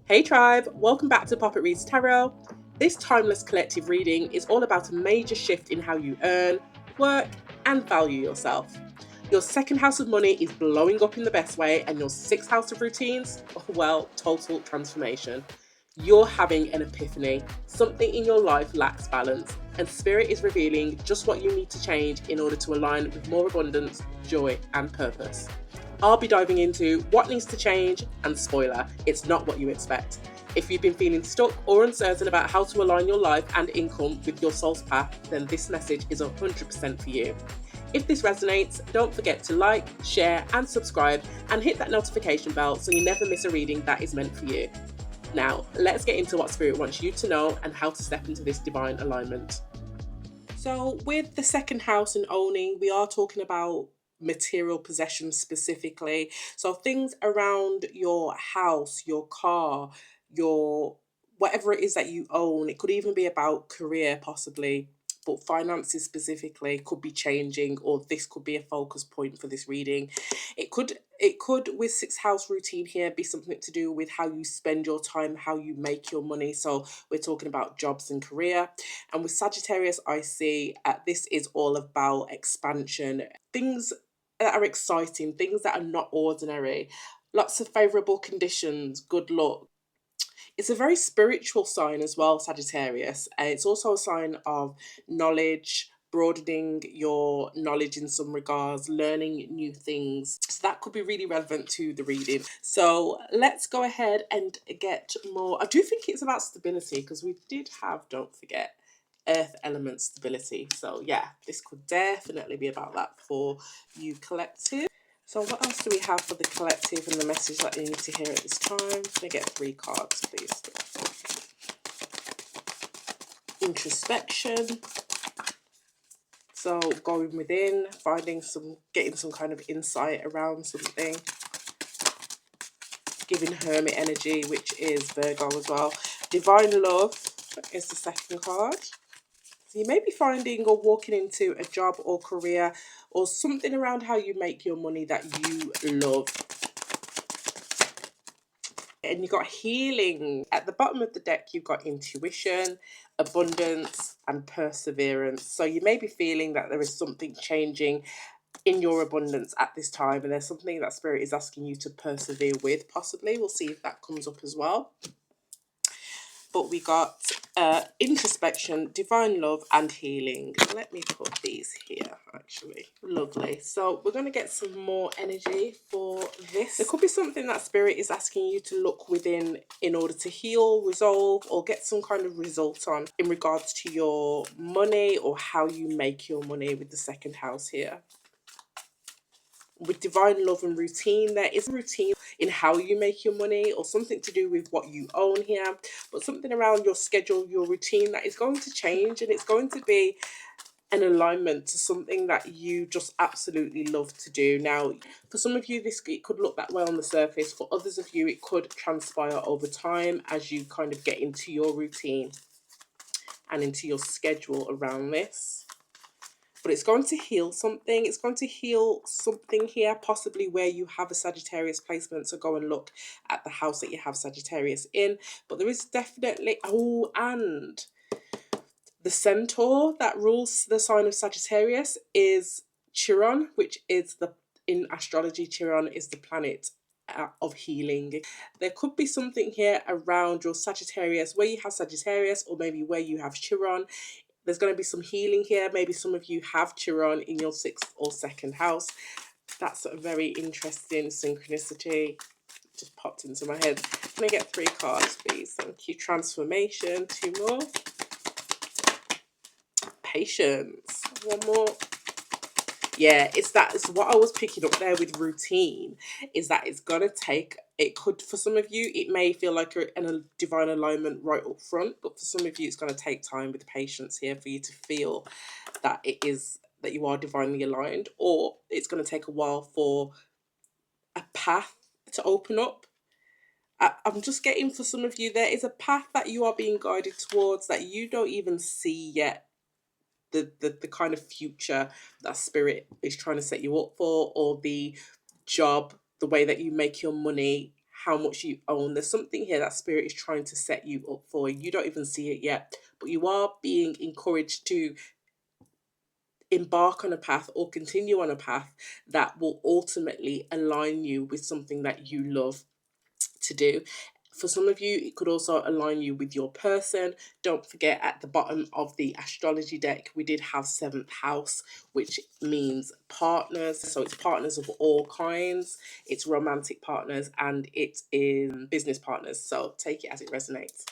Hey tribe, welcome back to Poppet Reads Tarot. This timeless collective reading is all about a major shift in how you earn, work, and value yourself. Your second house of money is blowing up in the best way, and your sixth house of routines, well, total transformation. You're having an epiphany. Something in your life lacks balance, and Spirit is revealing just what you need to change in order to align with more abundance, joy, and purpose. I'll be diving into what needs to change, and spoiler, it's not what you expect. If you've been feeling stuck or uncertain about how to align your life and income with your soul's path, then this message is 100% for you. If this resonates, don't forget to like, share, and subscribe, and hit that notification bell so you never miss a reading that is meant for you. Now, let's get into what Spirit wants you to know and how to step into this divine alignment. So, with the second house and owning, we are talking about material possessions specifically. So things around your house, your car, your whatever it is that you own. It could even be about career possibly, but finances specifically could be changing, or this could be a focus point for this reading. It could with sixth house routine here be something to do with how you spend your time, how you make your money. So we're talking about jobs and career. And with Sagittarius, I see this is all about expansion, things that are exciting, things that are not ordinary, lots of favorable conditions, good luck. It's a very spiritual sign as well, Sagittarius. And it's also a sign of knowledge, broadening your knowledge in some regards, learning new things. So that could be really relevant to the reading. So let's go ahead and get more. I do think it's about stability because we did have, don't forget, earth element stability. So yeah, this could definitely be about that for you collective. So what else do we have for the collective and the message that you need to hear at this time? Can I get 3 cards, please? Introspection. So going within, getting some kind of insight around something. Giving hermit energy, which is Virgo as well. Divine love is the second card. So you may be finding or walking into a job or career or something around how you make your money that you love. And you've got healing. At the bottom of the deck, you've got intuition, abundance, and perseverance. So you may be feeling that there is something changing in your abundance at this time, and there's something that Spirit is asking you to persevere with, possibly. We'll see if that comes up as well. But we got introspection, divine love, and healing. Let me put these here, actually. Lovely. So we're going to get some more energy for this. There could be something that Spirit is asking you to look within in order to heal, resolve, or get some kind of result on in regards to your money or how you make your money with the second house here. With divine love and routine, there is a routine in how you make your money or something to do with what you own here, but something around your schedule, your routine that is going to change, and it's going to be an alignment to something that you just absolutely love to do. Now, for some of you, it could look that way on the surface. For others of you, it could transpire over time as you kind of get into your routine and into your schedule around this. But it's going to heal something. It's going to heal something here, possibly where you have a Sagittarius placement. So go and look at the house that you have Sagittarius in. But there is definitely, and the centaur that rules the sign of Sagittarius is Chiron, which is in astrology, Chiron is the planet of healing. There could be something here around your Sagittarius, where you have Sagittarius, or maybe where you have Chiron. There's going to be some healing here. Maybe some of you have Chiron in your 6th or 2nd house. That's a very interesting synchronicity. Just popped into my head. Can I get 3 cards, please? Thank you. Transformation. 2 more. Patience. 1 more. Yeah, it's what I was picking up there with routine, is that it's going to take, it could, for some of you, it may feel like you're in a divine alignment right up front, but for some of you, it's going to take time with patience here for you to feel that that you are divinely aligned, or it's going to take a while for a path to open up. I'm just getting, for some of you, there is a path that you are being guided towards that you don't even see yet. The kind of future that Spirit is trying to set you up for, or the job, the way that you make your money, how much you own. There's something here that Spirit is trying to set you up for. You don't even see it yet, but you are being encouraged to embark on a path or continue on a path that will ultimately align you with something that you love to do. For some of you, it could also align you with your person. Don't forget, at the bottom of the astrology deck, we did have 7th house, which means partners. So it's partners of all kinds, it's romantic partners, and it is business partners. So take it as it resonates.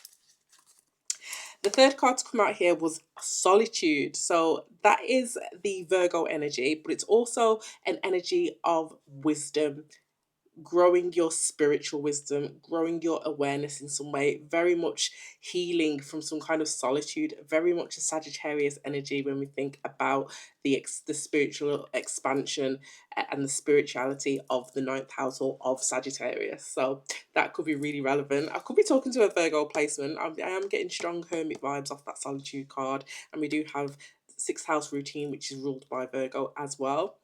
The third card to come out here was solitude. So that is the Virgo energy, but it's also an energy of wisdom, growing your spiritual wisdom, growing your awareness in some way, very much healing from some kind of solitude, very much a Sagittarius energy when we think about the spiritual expansion and the spirituality of the 9th house or of Sagittarius. So that could be really relevant. I could be talking to a Virgo placement. I am getting strong hermit vibes off that solitude card, and we do have 6th house routine, which is ruled by Virgo as well.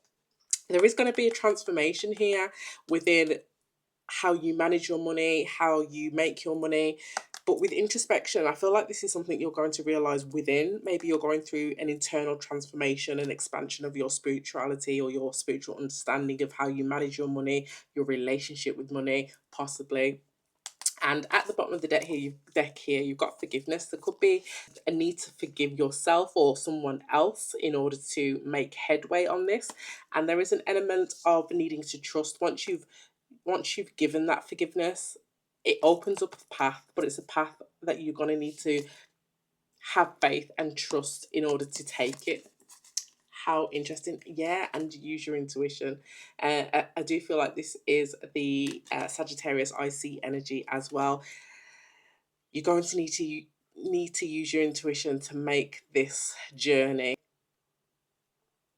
There is going to be a transformation here within how you manage your money, how you make your money. But with introspection, I feel like this is something you're going to realize within. Maybe you're going through an internal transformation and expansion of your spirituality or your spiritual understanding of how you manage your money, your relationship with money, possibly. And at the bottom of the deck here, you've got forgiveness. There could be a need to forgive yourself or someone else in order to make headway on this. And there is an element of needing to trust. Once you've given that forgiveness, it opens up a path, but it's a path that you're going to need to have faith and trust in order to take it. How interesting. Yeah, and use your intuition. I do feel like this is the Sagittarius IC energy as well. You're going to need to use your intuition to make this journey,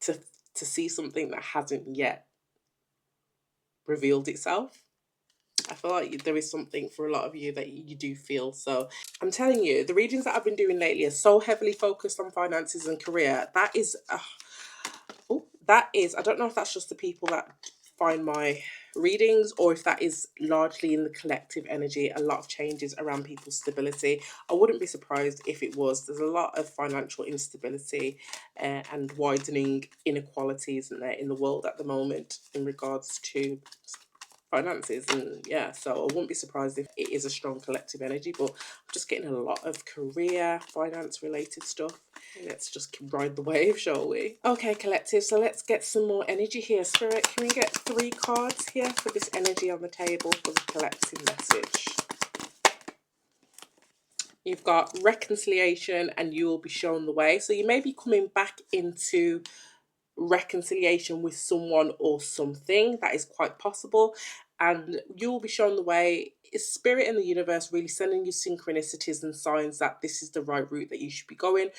to see something that hasn't yet revealed itself. I feel like there is something for a lot of you that you do feel. So I'm telling you, the readings that I've been doing lately are so heavily focused on finances and career. That is, I don't know if that's just the people that find my readings or if that is largely in the collective energy, a lot of changes around people's stability. I wouldn't be surprised if it was. There's a lot of financial instability and widening inequality, isn't there, in the world at the moment in regards to finances. And yeah, so I wouldn't be surprised if it is a strong collective energy, but I'm just getting a lot of career finance related stuff. Let's just ride the wave, shall we? Okay, collective, so let's get some more energy here. Spirit, can we get 3 cards here for this energy on the table for the collective message? You've got reconciliation and you will be shown the way. So you may be coming back into reconciliation with someone or something. That is quite possible, and you will be shown the way. Is spirit in the universe really sending you synchronicities and signs that this is the right route that you should be going?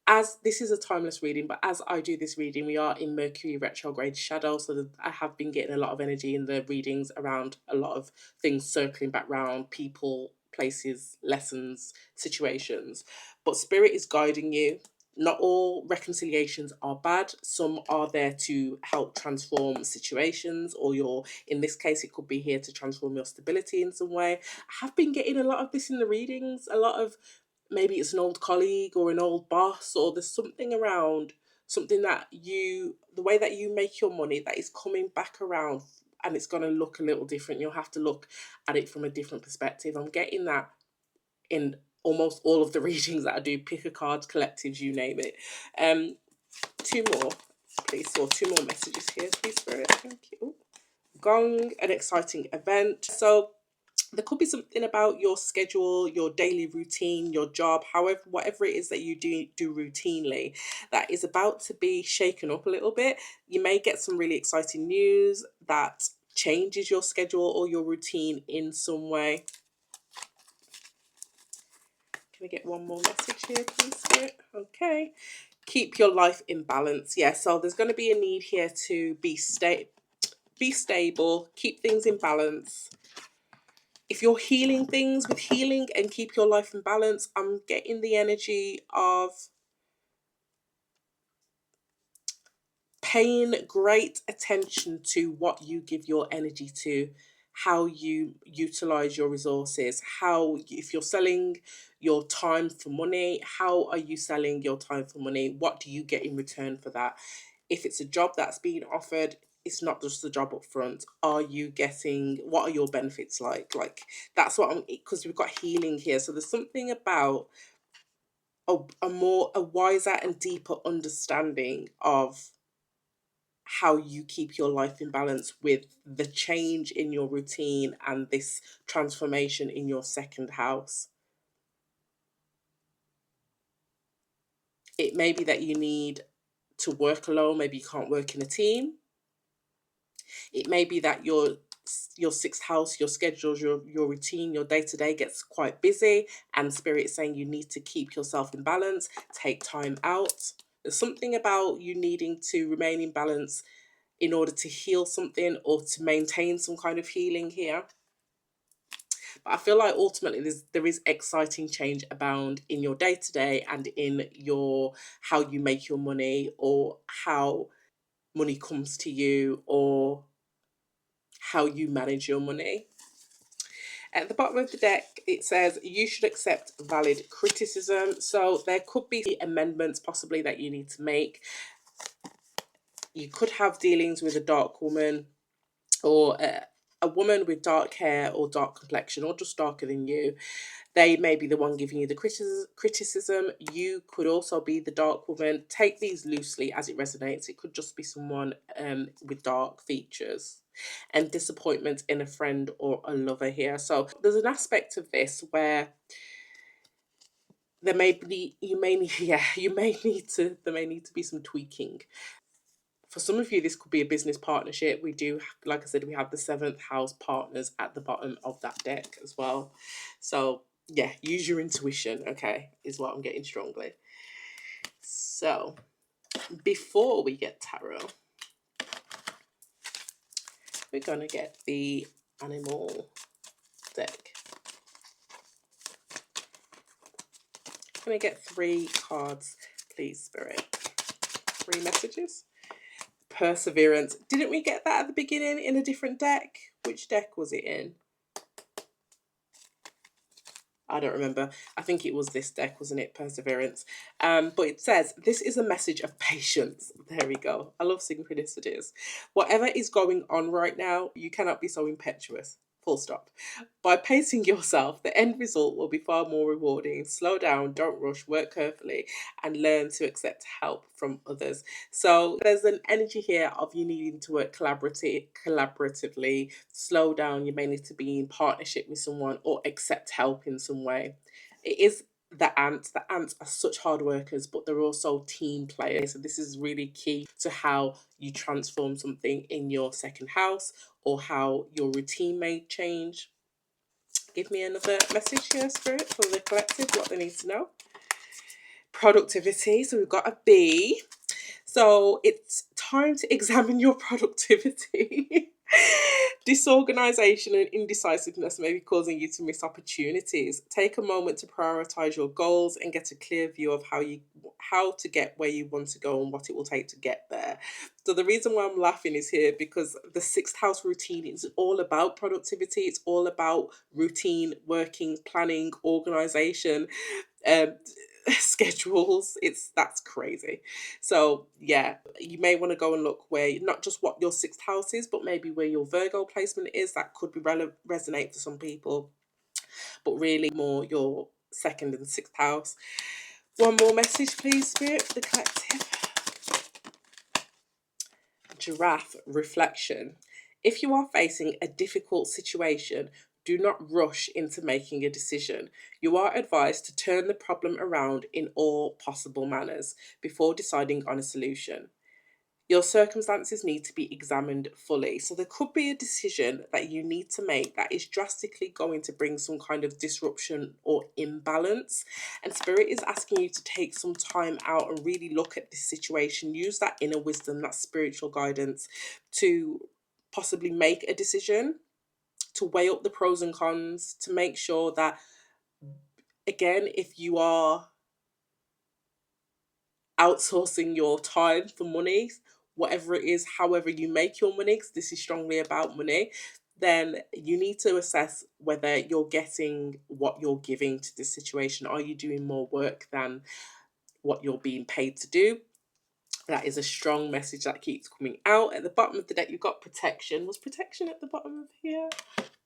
As this is a timeless reading, but as I do this reading, we are in Mercury retrograde shadow, so I have been getting a lot of energy in the readings around a lot of things circling back round, people, places, lessons, situations. But spirit is guiding you. Not all reconciliations are bad. Some are there to help transform situations, or in this case, it could be here to transform your stability in some way. I have been getting a lot of this in the readings, a lot of maybe it's an old colleague or an old boss, or there's something around, something that the way that you make your money that is coming back around, and it's going to look a little different. You'll have to look at it from a different perspective. I'm getting that in almost all of the readings that I do. Pick a card, collectives, you name it. 2 more, please, or 2 more messages here, please, Spirit. Thank you. Gong, an exciting event. So there could be something about your schedule, your daily routine, your job, however, whatever it is that you do routinely, that is about to be shaken up a little bit. You may get some really exciting news that changes your schedule or your routine in some way. Can I get 1 more message here, please, Spirit? Okay. Keep your life in balance. Yeah, so there's going to be a need here to be stable, keep things in balance. If you're healing things with healing and keep your life in balance, I'm getting the energy of paying great attention to what you give your energy to, how you utilize your resources, how, if you're selling your time for money, how are you selling your time for money? What do you get in return for that? If it's a job that's being offered, it's not just the job up front. Are you getting, what are your benefits like? Like, that's what I'm, because we've got healing here. So there's something about a wiser and deeper understanding of how you keep your life in balance with the change in your routine and this transformation in your second house. It may be that you need to work alone, maybe you can't work in a team. It may be that your sixth house, your schedules, your routine, your day-to-day gets quite busy, and spirit is saying you need to keep yourself in balance, take time out. There's something about you needing to remain in balance in order to heal something or to maintain some kind of healing here. But I feel like ultimately there is exciting change abound in your day to day and in your how you make your money, or how money comes to you, or how you manage your money. At the bottom of the deck, it says you should accept valid criticism. So there could be amendments possibly that you need to make. You could have dealings with a dark woman, or a woman with dark hair or dark complexion, or just darker than you. They may be the one giving you the criticism. You could also be the dark woman. Take these loosely as it resonates. It could just be someone with dark features. And disappointment in a friend or a lover here. So there's an aspect of this where there may be, you may need, yeah, there may need to be some tweaking. For some of you, this could be a business partnership. We do, like I said, we have the seventh house partners at the bottom of that deck as well. So yeah, use your intuition, okay, is what I'm getting strongly. So before we get tarot, we're going to get the animal deck. Can I get 3 cards, please, Spirit? 3 messages. Perseverance. Didn't we get that at the beginning in a different deck? Which deck was it in? I don't remember. I think it was this deck, wasn't it? Perseverance. But it says, this is a message of patience. There we go. I love synchronicities. Whatever is going on right now, you cannot be so impetuous. Full stop. By pacing yourself, the end result will be far more rewarding. Slow down, don't rush, work carefully, and learn to accept help from others. So there's an energy here of you needing to work collaboratively. Slow down, you may need to be in partnership with someone or accept help in some way. It is the ants. The ants are such hard workers, but they're also team players. So this is really key to how you transform something in your second house, or how your routine may change. Give me another message here, Spirit, for the collective, what they need to know. Productivity. So we've got a B. So it's time to examine your productivity. Disorganization and indecisiveness may be causing you to miss opportunities. Take a moment to prioritize your goals and get a clear view of how to get where you want to go and what it will take to get there. So the reason why I'm laughing is here because the sixth house routine is all about productivity. It's all about routine, working, planning, organization, um, schedules. That's crazy. So yeah, you may want to go and look where, not just what your sixth house is, but maybe where your Virgo placement is. That could be resonate for some people, but really more your second and sixth house. One more message, please, Spirit, for the collective. Giraffe reflection. If you are facing a difficult situation, do not rush into making a decision. You are advised to turn the problem around in all possible manners before deciding on a solution. Your circumstances need to be examined fully. So there could be a decision that you need to make that is drastically going to bring some kind of disruption or imbalance. And Spirit is asking you to take some time out and really look at this situation. Use that inner wisdom, that spiritual guidance to possibly make a decision, to weigh up the pros and cons, to make sure that, again, if you are outsourcing your time for money, whatever it is, however you make your money, because this is strongly about money, then you need to assess whether you're getting what you're giving to this situation. Are you doing more work than what you're being paid to do? That is a strong message that keeps coming out. At the bottom of the deck, you've got protection. Was protection at the bottom of here?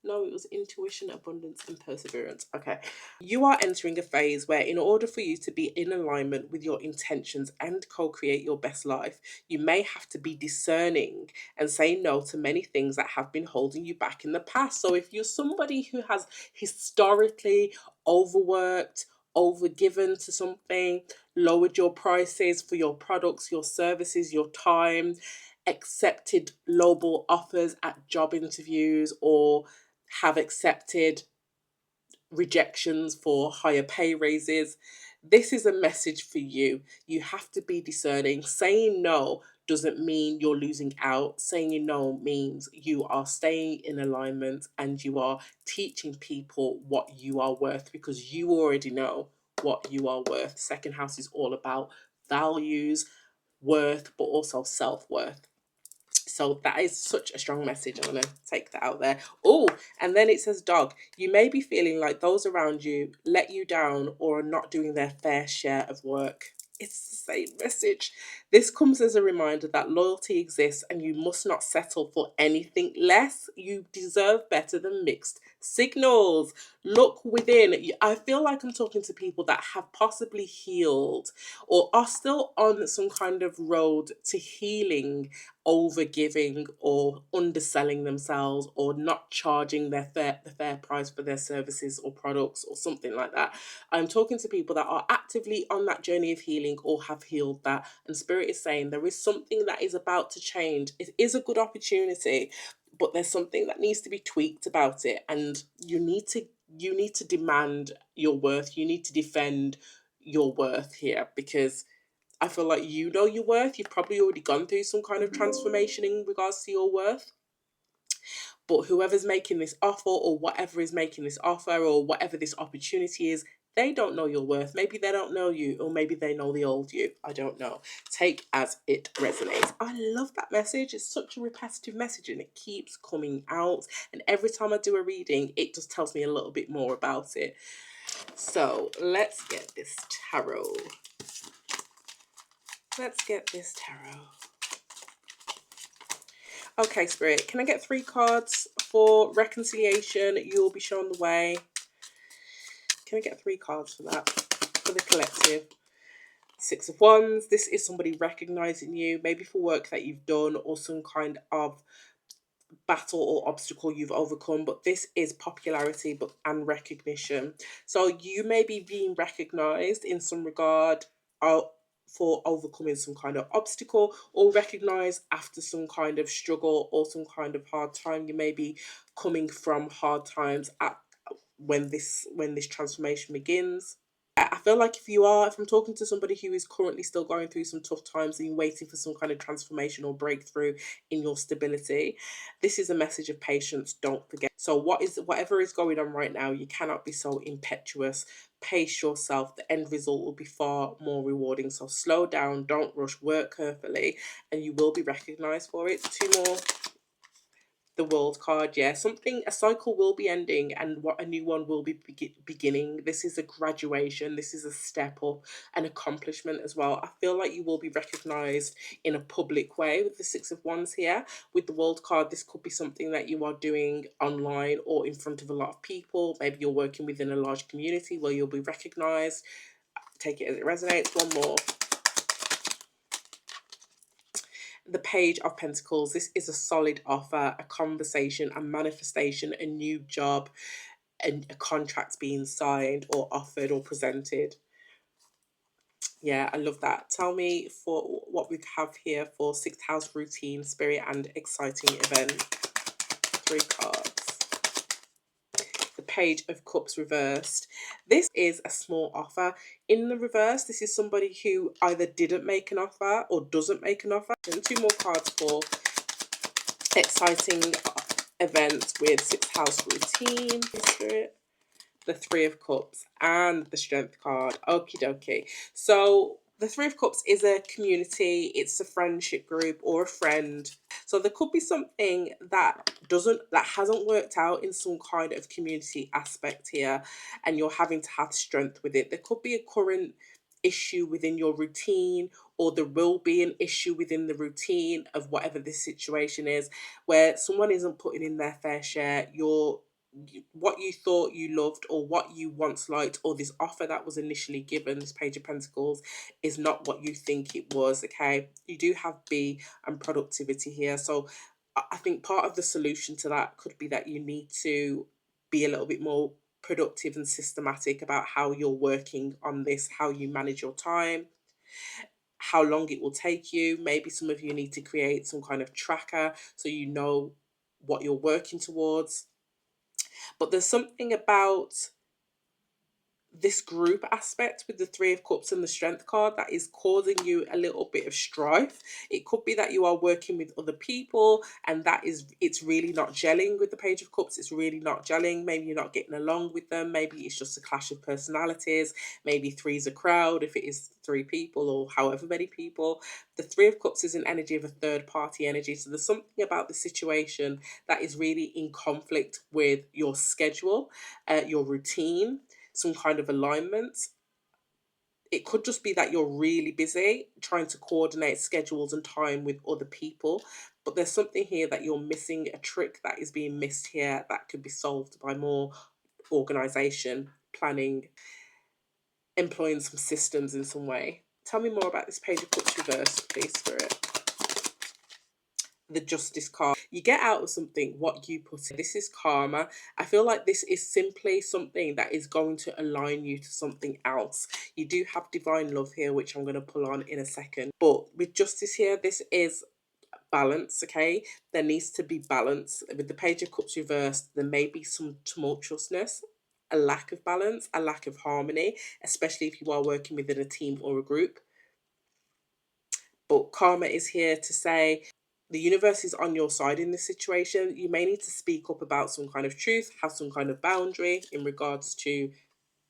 No, it was intuition, abundance, and perseverance. Okay. You are entering a phase where, in order for you to be in alignment with your intentions and co-create your best life, you may have to be discerning and say no to many things that have been holding you back in the past. So if you're somebody who has historically overworked, overgiven to something, lowered your prices for your products, your services, your time, accepted lowball offers at job interviews, or have accepted rejections for higher pay raises, this is a message for you. You have to be discerning. Saying no doesn't mean you're losing out. Saying no means you are staying in alignment and you are teaching people what you are worth, because you already know what you are worth. Second house is all about values, worth, but also self-worth. So that is such a strong message. I'm going to take that out there. Oh, and then it says dog. You may be feeling like those around you let you down or are not doing their fair share of work. It's the same message. This comes as a reminder that loyalty exists and you must not settle for anything less. You deserve better than mixed signals. Look within. I feel like I'm talking to people that have possibly healed or are still on some kind of road to healing, overgiving or underselling themselves, or not charging the fair price for their services or products or something like that. I'm talking to people that are actively on that journey of healing or have healed that, and spirit is saying there is something that is about to change. It is a good opportunity, but there's something that needs to be tweaked about it, and you need to demand your worth. You need to defend your worth here, because I feel like you know your worth. You've probably already gone through some kind of transformation in regards to your worth. But whoever's making this offer, or whatever is making this offer, or whatever this opportunity is, they don't know your worth. Maybe they don't know you, or maybe they know the old you. I don't know. Take as it resonates. I love that message. It's such a repetitive message and it keeps coming out. And every time I do a reading, it just tells me a little bit more about it. So let's get this tarot. Let's get this tarot. Okay, Spirit, can I get 3 cards for reconciliation? You'll be shown the way. Can I get 3 cards for that? For the collective. 6 of Wands. This is somebody recognizing you, maybe for work that you've done or some kind of battle or obstacle you've overcome, but this is popularity and recognition. So you may be being recognized in some regard for overcoming some kind of obstacle, or recognized after some kind of struggle or some kind of hard time. You may be coming from hard times at when this transformation begins. I feel like if I'm talking to somebody who is currently still going through some tough times and you're waiting for some kind of transformation or breakthrough in your stability, this is a message of patience. Don't forget. So whatever is going on right now, you cannot be so impetuous. Pace yourself. The end result will be far more rewarding. So slow down, don't rush, work carefully, and you will be recognized for it. 2 more. The World card, yeah, a cycle will be ending and what a new one will be beginning. This is a graduation, this is a step up, an accomplishment as well. I feel like you will be recognized in a public way with the 6 of Wands here. With the World card, this could be something that you are doing online or in front of a lot of people. Maybe you're working within a large community where you'll be recognized. Take it as it resonates. 1 more. The Page of Pentacles. This is a solid offer, a conversation, a manifestation, a new job, and a contract being signed or offered or presented. Yeah, I love that. Tell me for what we have here for 6th house routine, spirit, and exciting event. 3 cards. The Page of Cups reversed. This is a small offer. In the reverse, this is somebody who either didn't make an offer or doesn't make an offer. And 2 more cards for exciting events with 6th house routine. Spirit. The 3 of Cups and the Strength card. Okie dokie. So the 3 of Cups is a community. It's a friendship group or a friend. So there could be something that hasn't worked out in some kind of community aspect here, and you're having to have strength with it. There could be a current issue within your routine, or there will be an issue within the routine of whatever this situation is, where someone isn't putting in their fair share. What you thought you loved, or what you once liked, or this offer that was initially given, this Page of Pentacles, is not what you think it was. Okay, you do have B and productivity here. So I think part of the solution to that could be that you need to be a little bit more productive and systematic about how you're working on this, how you manage your time, how long it will take you. Maybe some of you need to create some kind of tracker so you know what you're working towards. But there's something about this group aspect with the Three of Cups and the Strength card that is causing you a little bit of strife. It could be that you are working with other people and it's really not gelling with the Page of Cups. It's really not gelling. Maybe you're not getting along with them. Maybe it's just a clash of personalities. Maybe three's a crowd if it is three people, or however many people. The Three of Cups is an energy of a third party energy. So there's something about the situation that is really in conflict with your schedule, your routine, some kind of alignment. It could just be that you're really busy trying to coordinate schedules and time with other people, but there's something here that you're missing, a trick that is being missed here that could be solved by more organization, planning, employing some systems in some way. Tell me more about this Page of Cups reversed, please, Spirit. The Justice card. You get out of something what you put in. This is karma. I feel like this is simply something that is going to align you to something else. You do have divine love here, which I'm going to pull on in a second. But with justice here, this is balance, okay? There needs to be balance. With the Page of Cups reversed, there may be some tumultuousness, a lack of balance, a lack of harmony, especially if you are working within a team or a group. But karma is here to say the universe is on your side in this situation. You may need to speak up about some kind of truth, have some kind of boundary in regards to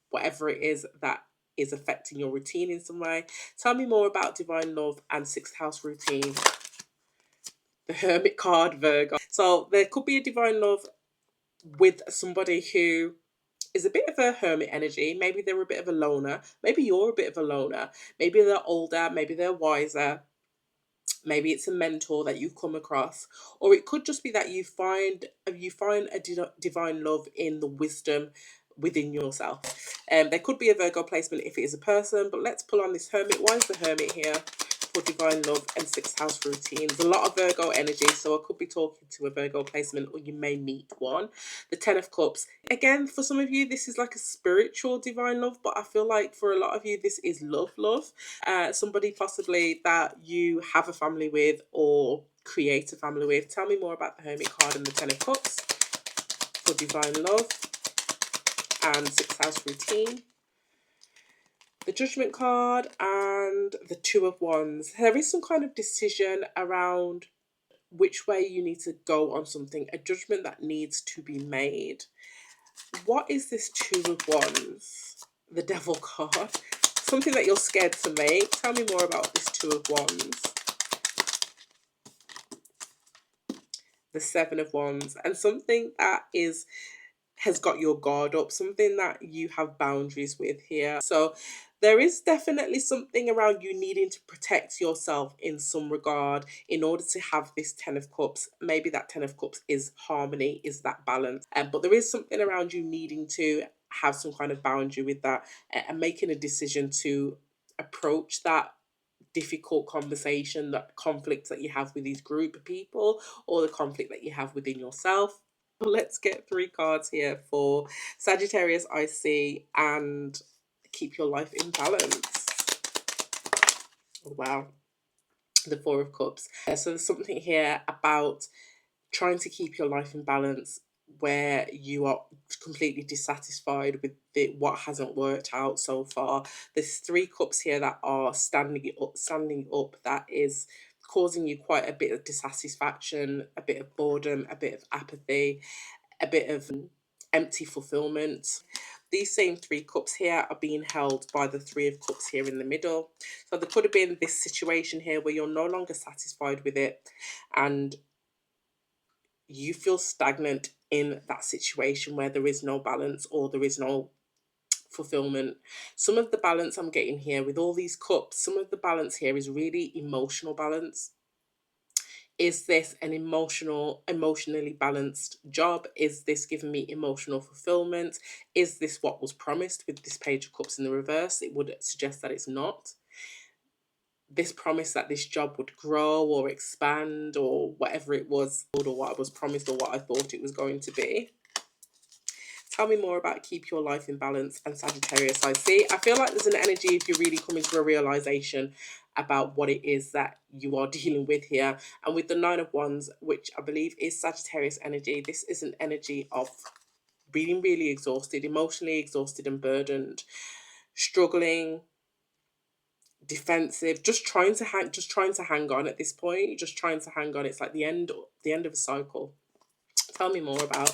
whatever it is that is affecting your routine in some way. Tell me more about divine love and sixth house routine. The Hermit card, Virgo. So there could be a divine love with somebody who is a bit of a hermit energy. Maybe they're a bit of a loner. Maybe you're a bit of a loner. Maybe they're older. Maybe they're wiser. Maybe it's a mentor that you come across, or it could just be that you find a divine love in the wisdom within yourself. There could be a Virgo placement if it is a person, but let's pull on this Hermit. Why is the Hermit here for divine love and sixth house routine? There's a lot of Virgo energy, so I could be talking to a Virgo placement, or you may meet one. The Ten of Cups. Again, for some of you, this is like a spiritual divine love, but I feel like for a lot of you, this is love. Somebody possibly that you have a family with or create a family with. Tell me more about the Hermit card and the Ten of Cups for divine love and sixth house routine. The Judgment card and the Two of Wands. There is some kind of decision around which way you need to go on something, a judgment that needs to be made. What is this Two of Wands? The Devil card. Something that you're scared to make. Tell me more about this Two of Wands. The Seven of Wands. And something that has got your guard up, something that you have boundaries with here. So there is definitely something around you needing to protect yourself in some regard in order to have this Ten of Cups. Maybe that Ten of Cups is harmony, is that balance. But there is something around you needing to have some kind of boundary with that, and making a decision to approach that difficult conversation, that conflict that you have with these group of people, or the conflict that you have within yourself. Let's get 3 cards here for Sagittarius, IC, and keep your life in balance. Oh, wow. The Four of Cups. So there's something here about trying to keep your life in balance where you are completely dissatisfied with what hasn't worked out so far. There's 3 cups here that are standing up, that is causing you quite a bit of dissatisfaction, a bit of boredom, a bit of apathy, a bit of empty fulfillment. these same 3 cups here are being held by the 3 of Cups here in the middle. So there could have been this situation here where you're no longer satisfied with it and you feel stagnant in that situation where there is no balance or there is no fulfillment. Some of the balance I'm getting here with all these cups, some of the balance here is really emotional balance. Is this an emotionally balanced job? Is this giving me emotional fulfillment? Is this what was promised with this Page of Cups in the reverse? It would suggest that it's not. This promise that this job would grow or expand or whatever it was, or what I was promised or what I thought it was going to be. Tell me more about keep your life in balance and Sagittarius. I see. I feel like there's an energy if you're really coming to a realization about what it is that you are dealing with here. And with the 9 of Wands, which I believe is Sagittarius energy, this is an energy of being really exhausted, emotionally exhausted and burdened, struggling, defensive, just trying to hang on at this point, just trying to hang on. It's like the end of a cycle. Tell me more about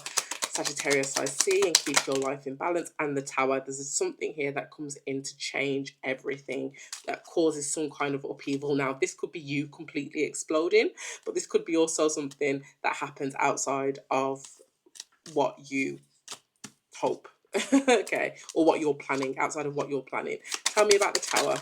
Sagittarius I see and keep your life in balance. And the Tower, there's something here that comes in to change everything, that causes some kind of upheaval. Now this could be you completely exploding, but this could be also something that happens outside of what you hope. Okay, or what you're planning, outside of what you're planning. Tell me about the Tower.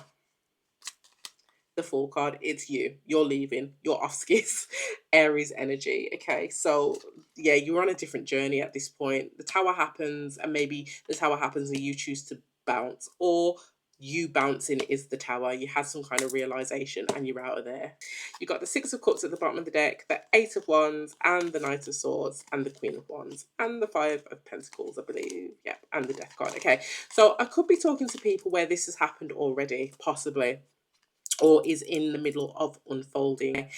The Fool card, it's you're leaving, you're off skis. Aries energy. Okay, so yeah, you're on a different journey at this point. The Tower happens, and maybe the Tower happens and you choose to bounce, or you bouncing is the Tower. You had some kind of realization and you're out of there. You got the 6 of Cups at the bottom of the deck, the 8 of Wands, and the Knight of Swords, and the Queen of Wands, and the 5 of Pentacles, I believe. Yep, and the Death card. Okay, so I could be talking to people where this has happened already, possibly, or is in the middle of unfolding.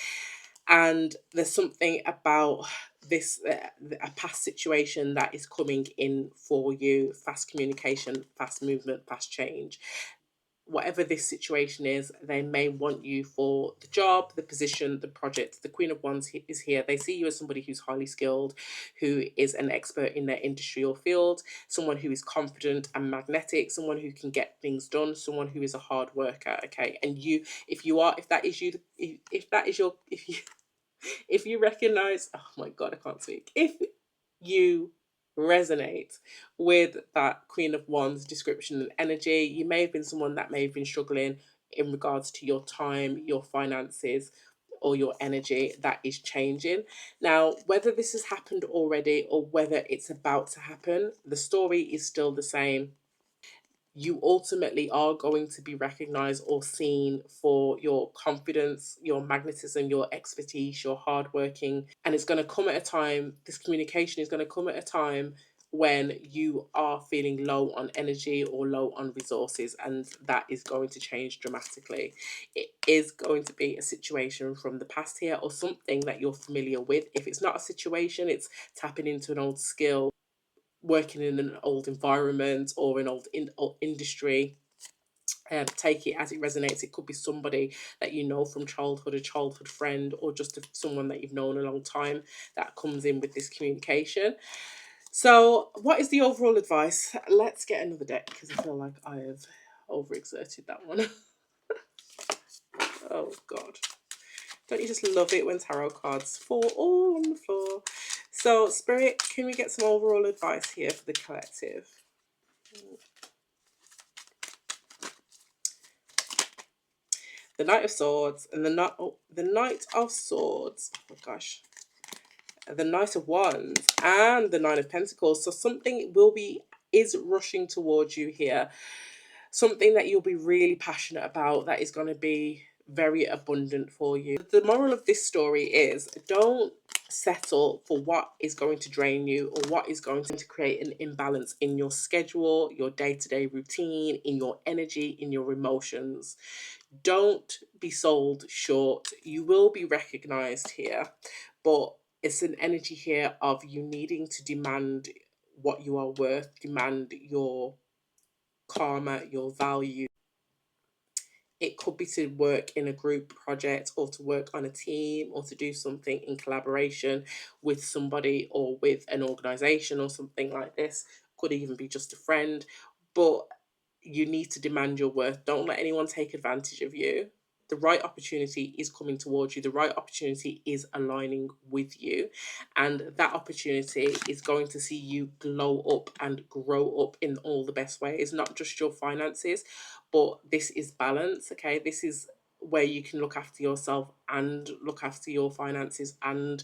And there's something about this, a past situation that is coming in for you. Fast communication, fast movement, fast change. Whatever this situation is, they may want you for the job, the position, the project. The Queen of Wands is here. They see you as somebody who's highly skilled, who is an expert in their industry or field, someone who is confident and magnetic, someone who can get things done, someone who is a hard worker. Okay, and you, if that is you, if you recognize, oh my God, I can't speak. If you resonate with that Queen of Wands description and energy, you may have been someone that may have been struggling in regards to your time, your finances, or your energy. That is changing. Now, whether this has happened already or whether it's about to happen, the story is still the same. You ultimately are going to be recognized or seen for your confidence, your magnetism, your expertise, your hardworking. And it's going to come at a time, this communication is going to come at a time when you are feeling low on energy or low on resources, and that is going to change dramatically. It is going to be a situation from the past here, or something that you're familiar with. If it's not a situation, it's tapping into an old skill, working in an old environment or an old industry. Take it as it resonates. It could be somebody that you know from childhood, a childhood friend, or just someone that you've known a long time that comes in with this communication. So what is the overall advice? Let's get another deck because I feel like I have overexerted that one. Oh God. Don't you just love it when tarot cards fall all on the floor? So Spirit, can we get some overall advice here for the collective? The Knight of Swords and the Knight of Swords. Oh my gosh. The Knight of Wands and the 9 of Pentacles. So something is rushing towards you here. Something that you'll be really passionate about, that is going to be very abundant for you. The moral of this story is don't settle for what is going to drain you or what is going to create an imbalance in your schedule, your day-to-day routine, in your energy, in your emotions. Don't be sold short. You will be recognized here, but it's an energy here of you needing to demand what you are worth, demand your karma, your value. It could be to work in a group project or to work on a team or to do something in collaboration with somebody or with an organization or something like this. could even be just a friend, but you need to demand your worth. Don't let anyone take advantage of you. The right opportunity is coming towards you. The right opportunity is aligning with you. And that opportunity is going to see you glow up and grow up in all the best ways, not just your finances, but this is balance. Okay. This is where you can look after yourself and look after your finances and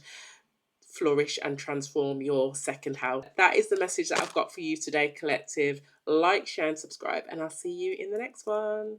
flourish and transform your second house. That is the message that I've got for you today, collective. Like, share, and subscribe, and I'll see you in the next one.